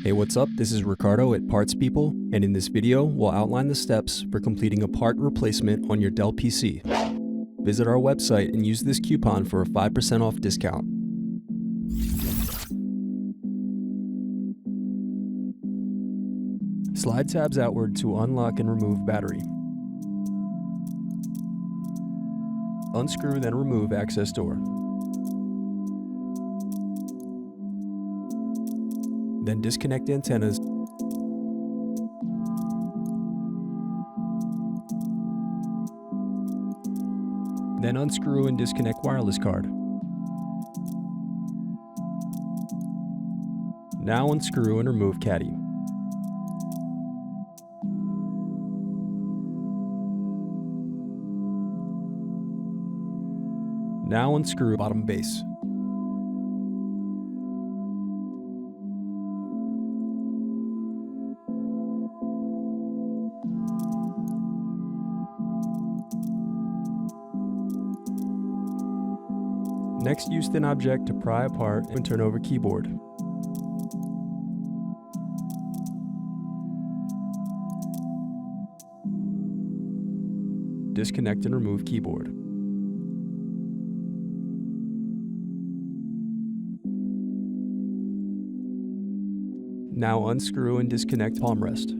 Hey, what's up? This is Ricardo at Parts People, and in this video, we'll outline the steps for completing a part replacement on your Dell PC. Visit our website and use this coupon for a 5% off discount. Slide tabs outward to unlock and remove battery. Unscrew, then remove access door. Then disconnect antennas. Then unscrew and disconnect wireless card. Now unscrew and remove caddy. Now unscrew bottom base. Next, use thin object to pry apart and turn over keyboard. Disconnect and remove keyboard. Now unscrew and disconnect palmrest.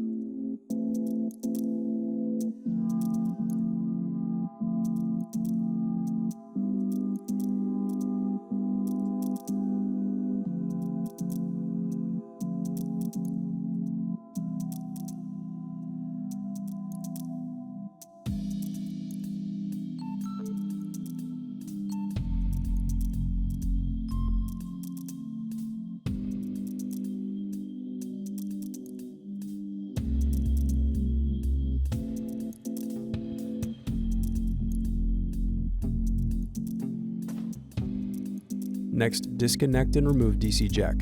Next, disconnect and remove DC jack.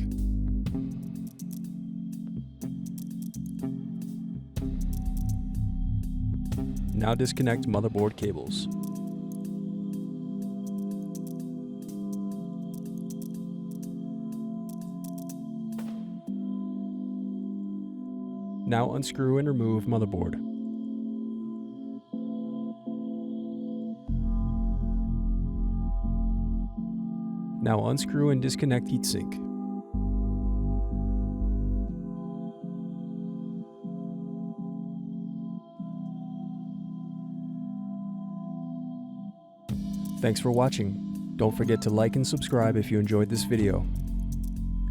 Now disconnect motherboard cables. Now unscrew and remove motherboard. Now unscrew and disconnect heatsink. Thanks for watching. Don't forget to like and subscribe if you enjoyed this video.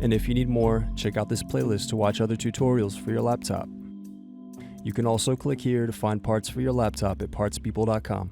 And if you need more, check out this playlist to watch other tutorials for your laptop. You can also click here to find parts for your laptop at partspeople.com.